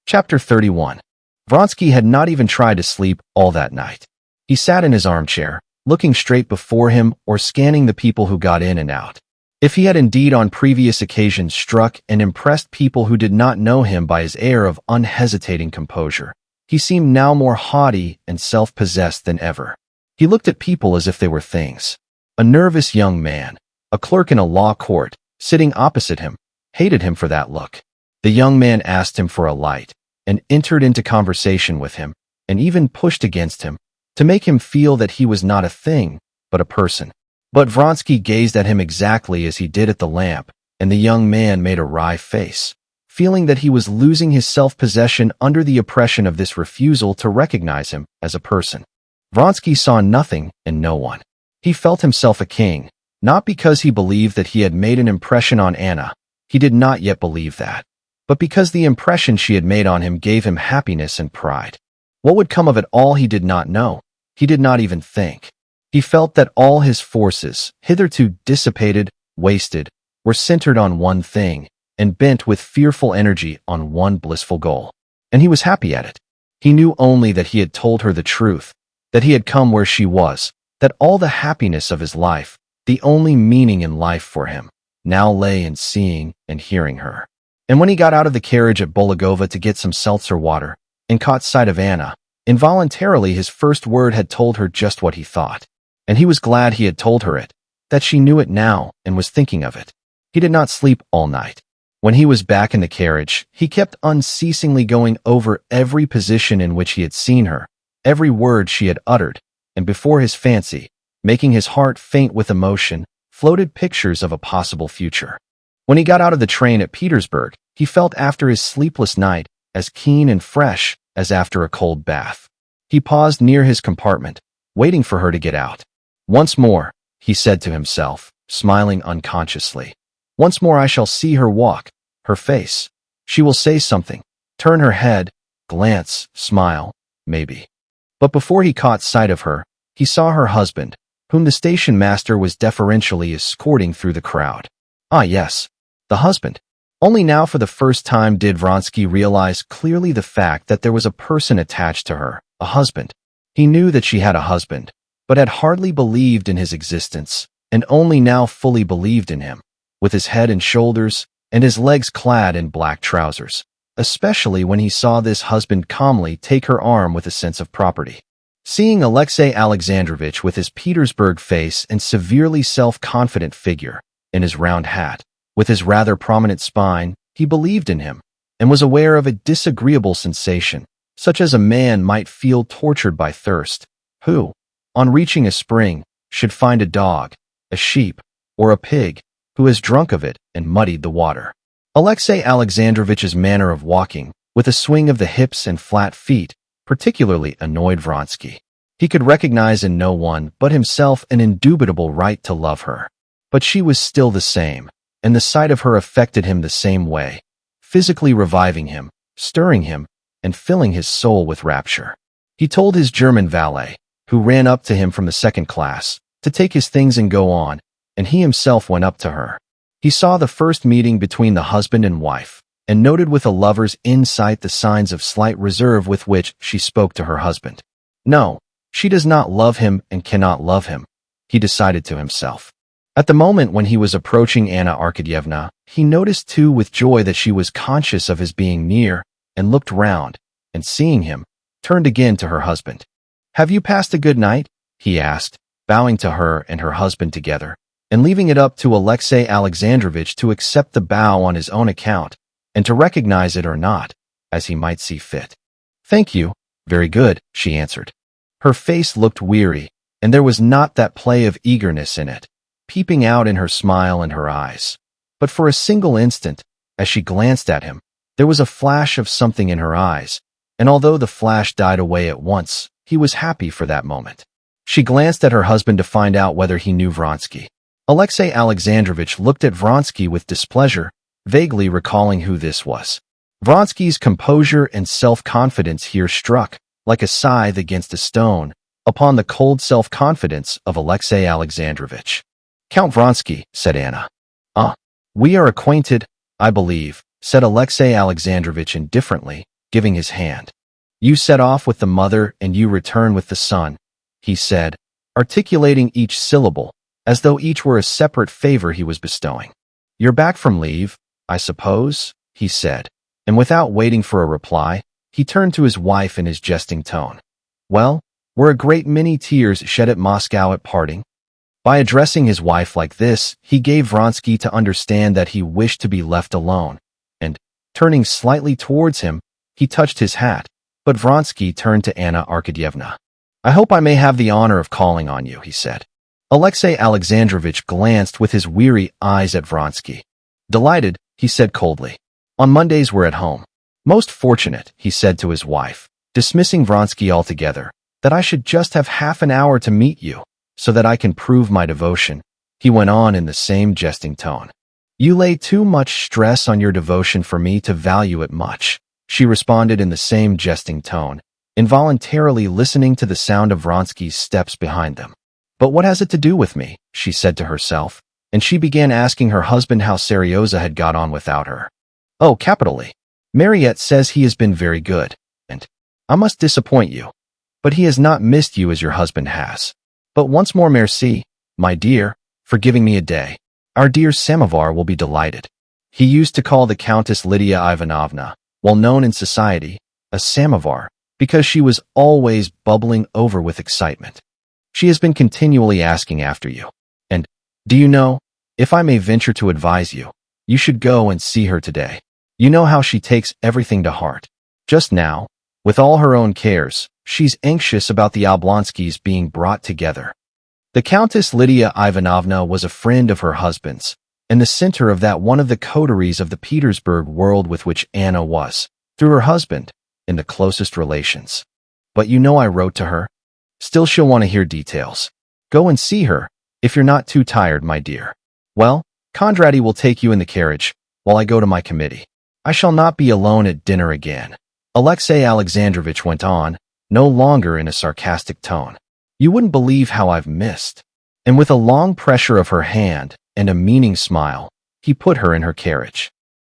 Chapter 31. Vronsky had not even tried to sleep all that night. He sat in his armchair, looking straight before him or scanning the people who got in and out. If he had indeed on previous occasions struck and impressed people who did not know him by his air of unhesitating composure, he seemed now more haughty and self-possessed than ever. He looked at people as if they were things. A nervous young man, a clerk in a law court, sitting opposite him, hated him for that look. The young man asked him for a light, and entered into conversation with him, and even pushed against him, to make him feel that he was not a thing, but a person. But Vronsky gazed at him exactly as he did at the lamp, and the young man made a wry face, feeling that he was losing his self-possession under the oppression of this refusal to recognize him as a person. Vronsky saw nothing and no one. He felt himself a king, not because he believed that he had made an impression on Anna. He did not yet believe that, but because the impression she had made on him gave him happiness and pride. What would come of it all he did not know. He did not even think. He felt that all his forces, hitherto dissipated, wasted, were centered on one thing, and bent with fearful energy on one blissful goal. And he was happy at it. He knew only that he had told her the truth, that he had come where she was, that all the happiness of his life, the only meaning in life for him, now lay in seeing and hearing her. And when he got out of the carriage at Bologova to get some seltzer water, and caught sight of Anna, involuntarily his first word had told her just what he thought. And he was glad he had told her it, that she knew it now and was thinking of it. He did not sleep all night. When he was back in the carriage, he kept unceasingly going over every position in which he had seen her, every word she had uttered, and before his fancy, making his heart faint with emotion, floated pictures of a possible future. When he got out of the train at Petersburg, he felt after his sleepless night as keen and fresh as after a cold bath. He paused near his compartment, waiting for her to get out. Once more, he said to himself, smiling unconsciously. Once more I shall see her walk, her face. She will say something, turn her head, glance, smile, maybe. But before he caught sight of her, he saw her husband, whom the station master was deferentially escorting through the crowd. Ah yes, the husband. Only now for the first time did Vronsky realize clearly the fact that there was a person attached to her, a husband. He knew that she had a husband, but had hardly believed in his existence, and only now fully believed in him, with his head and shoulders, and his legs clad in black trousers, especially when he saw this husband calmly take her arm with a sense of property. Seeing Alexei Alexandrovitch with his Petersburg face and severely self-confident figure, in his round hat, with his rather prominent spine, he believed in him, and was aware of a disagreeable sensation, such as a man might feel tortured by thirst, who, on reaching a spring, should find a dog, a sheep, or a pig, who has drunk of it and muddied the water. Alexei Alexandrovitch's manner of walking, with a swing of the hips and flat feet, particularly annoyed Vronsky. He could recognize in no one but himself an indubitable right to love her. But she was still the same, and the sight of her affected him the same way, physically reviving him, stirring him, and filling his soul with rapture. He told his German valet, who ran up to him from the second class, to take his things and go on, and he himself went up to her. He saw the first meeting between the husband and wife, and noted with a lover's insight the signs of slight reserve with which she spoke to her husband. No, she does not love him and cannot love him, he decided to himself. At the moment when he was approaching Anna Arkadyevna, he noticed too with joy that she was conscious of his being near, and looked round, and seeing him, turned again to her husband. "Have you passed a good night?" he asked, bowing to her and her husband together, and leaving it up to Alexei Alexandrovitch to accept the bow on his own account, and to recognize it or not, as he might see fit. "Thank you, very good," she answered. Her face looked weary, and there was not that play of eagerness in it, peeping out in her smile and her eyes. But for a single instant, as she glanced at him, there was a flash of something in her eyes, and although the flash died away at once, he was happy for that moment. She glanced at her husband to find out whether he knew Vronsky. Alexei Alexandrovitch looked at Vronsky with displeasure, vaguely recalling who this was. Vronsky's composure and self-confidence here struck, like a scythe against a stone, upon the cold self-confidence of Alexei Alexandrovitch. "Count Vronsky," said Anna. "We are acquainted, I believe," said Alexei Alexandrovitch indifferently, giving his hand. You set off with the mother and you return with the son, he said, articulating each syllable, as though each were a separate favor he was bestowing. You're back from leave, I suppose, he said, and without waiting for a reply, he turned to his wife in his jesting tone. Well, were a great many tears shed at Moscow at parting? By addressing his wife like this, he gave Vronsky to understand that he wished to be left alone, and, turning slightly towards him, he touched his hat, but Vronsky turned to Anna Arkadyevna. I hope I may have the honor of calling on you, he said. Alexei Alexandrovich glanced with his weary eyes at Vronsky. Delighted, he said coldly. On Mondays we're at home. Most fortunate, he said to his wife, dismissing Vronsky altogether, that I should just have half an hour to meet you, so that I can prove my devotion, he went on in the same jesting tone. You lay too much stress on your devotion for me to value it much, she responded in the same jesting tone, involuntarily listening to the sound of Vronsky's steps behind them. But what has it to do with me, she said to herself, and she began asking her husband how Seryoza had got on without her. Oh, capitally. Mariette says he has been very good, and I must disappoint you, but he has not missed you as your husband has. But once more merci, my dear, for giving me a day. Our dear Samovar will be delighted. He used to call the Countess Lydia Ivanovna, well known in society, a samovar, because she was always bubbling over with excitement. She has been continually asking after you. And, do you know, if I may venture to advise you, you should go and see her today. You know how she takes everything to heart. Just now, with all her own cares, she's anxious about the Oblonskys being brought together. The Countess Lydia Ivanovna was a friend of her husband's, and the center of that one of the coteries of the Petersburg world with which Anna was, through her husband, in the closest relations. But you know I wrote to her. Still she'll want to hear details. Go and see her, if you're not too tired, my dear. Well, Kondraty will take you in the carriage, while I go to my committee. I shall not be alone at dinner again. Alexei Alexandrovich went on, no longer in a sarcastic tone. You wouldn't believe how I've missed. And with a long pressure of her hand and a meaning smile, he put her in her carriage.